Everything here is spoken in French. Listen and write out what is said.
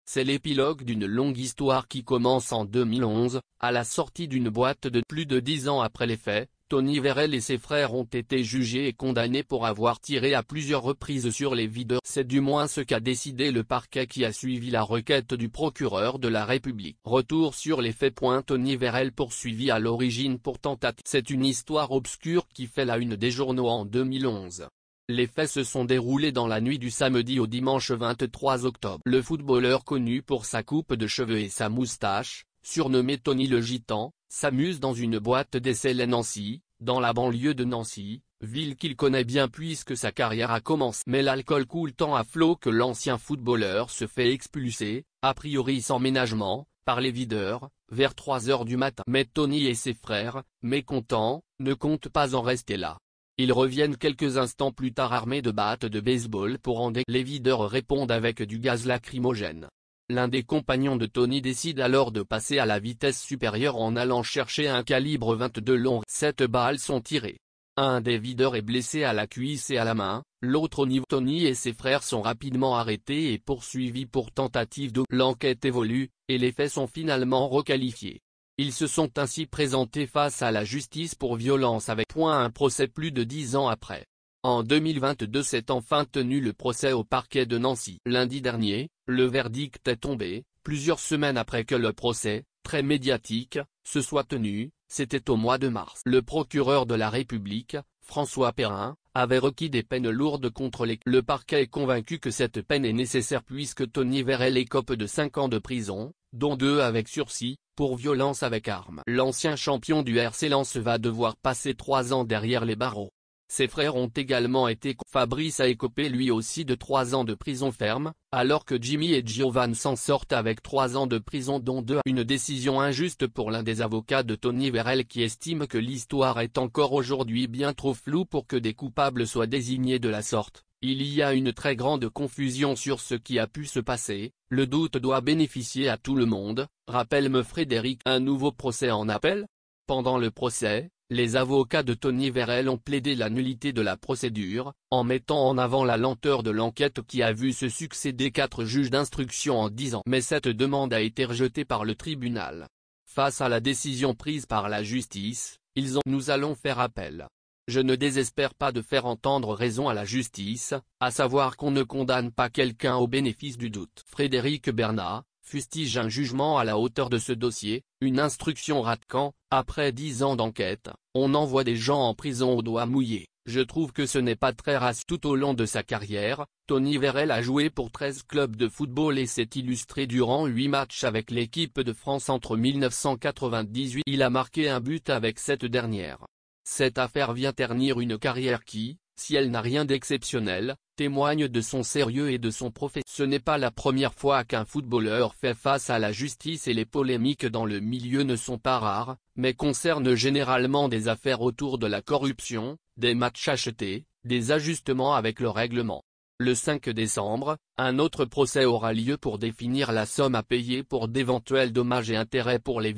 C'est l'épilogue d'une longue histoire qui commence en 2011, à la sortie d'une boîte de plus de 10 ans après les faits. Tony Vérel et ses frères ont été jugés et condamnés pour avoir tiré à plusieurs reprises sur les videurs. C'est du moins ce qu'a décidé le parquet qui a suivi la requête du procureur de la République. Retour sur les faits. Tony Vérel poursuivi à l'origine pour tentative. C'est une histoire obscure qui fait la une des journaux en 2011. Les faits se sont déroulés dans la nuit du samedi au dimanche 23 octobre. Le footballeur connu pour sa coupe de cheveux et sa moustache, surnommé Tony le Gitan, s'amuse dans une boîte d'essai à Nancy, dans la banlieue de Nancy, ville qu'il connaît bien puisque sa carrière a commencé. Mais l'alcool coule tant à flot que l'ancien footballeur se fait expulser, a priori sans ménagement, par les videurs, vers 3 heures du matin. Mais Tony et ses frères, mécontents, ne comptent pas en rester là. Ils reviennent quelques instants plus tard armés de battes de baseball pour en les videurs répondent avec du gaz lacrymogène. L'un des compagnons de Tony décide alors de passer à la vitesse supérieure en allant chercher un calibre 22 long. 7 balles sont tirées. Un des videurs est blessé à la cuisse et à la main, l'autre au niveau. Tony et ses frères sont rapidement arrêtés et poursuivis pour tentative de. L'enquête évolue, et les faits sont finalement requalifiés. Ils se sont ainsi présentés face à la justice pour violence avec un procès plus de 10 ans après. En 2022 s'est enfin tenu le procès au parquet de Nancy. Lundi dernier, le verdict est tombé, plusieurs semaines après que le procès, très médiatique, se soit tenu, c'était au mois de mars. Le procureur de la République, François Perrin, avait requis des peines lourdes contre les. Le parquet est convaincu que cette peine est nécessaire puisque Tony Vérel écope de 5 ans de prison, dont 2 avec sursis, pour violence avec arme. L'ancien champion du RC Lens va devoir passer 3 ans derrière les barreaux. Ses frères ont également été. Fabrice a écopé lui aussi de 3 ans de prison ferme, alors que Jimmy et Giovan s'en sortent avec 3 ans de prison dont 2. Une décision injuste pour l'un des avocats de Tony Vérel qui estime que l'histoire est encore aujourd'hui bien trop floue pour que des coupables soient désignés de la sorte. Il y a une très grande confusion sur ce qui a pu se passer, le doute doit bénéficier à tout le monde, rappelle-me Frédéric. Un nouveau procès en appel? Pendant le procès, les avocats de Tony Vérel ont plaidé la nullité de la procédure, en mettant en avant la lenteur de l'enquête qui a vu se succéder 4 juges d'instruction en 10 ans. Mais cette demande a été rejetée par le tribunal. Face à la décision prise par la justice, nous allons faire appel. Je ne désespère pas de faire entendre raison à la justice, à savoir qu'on ne condamne pas quelqu'un au bénéfice du doute. Frédéric Bernat fustige un jugement à la hauteur de ce dossier, une instruction rate quand, après 10 ans d'enquête, on envoie des gens en prison aux doigts mouillés. Je trouve que ce n'est pas très rassurant. Tout au long de sa carrière, Tony Vérel a joué pour 13 clubs de football et s'est illustré durant 8 matchs avec l'équipe de France entre 1998. Il a marqué un but avec cette dernière. Cette affaire vient ternir une carrière qui, si elle n'a rien d'exceptionnel, témoigne de son sérieux et de son professionnalisme. Ce n'est pas la première fois qu'un footballeur fait face à la justice et les polémiques dans le milieu ne sont pas rares, mais concernent généralement des affaires autour de la corruption, des matchs achetés, des ajustements avec le règlement. Le 5 décembre, un autre procès aura lieu pour définir la somme à payer pour d'éventuels dommages et intérêts pour les victimes.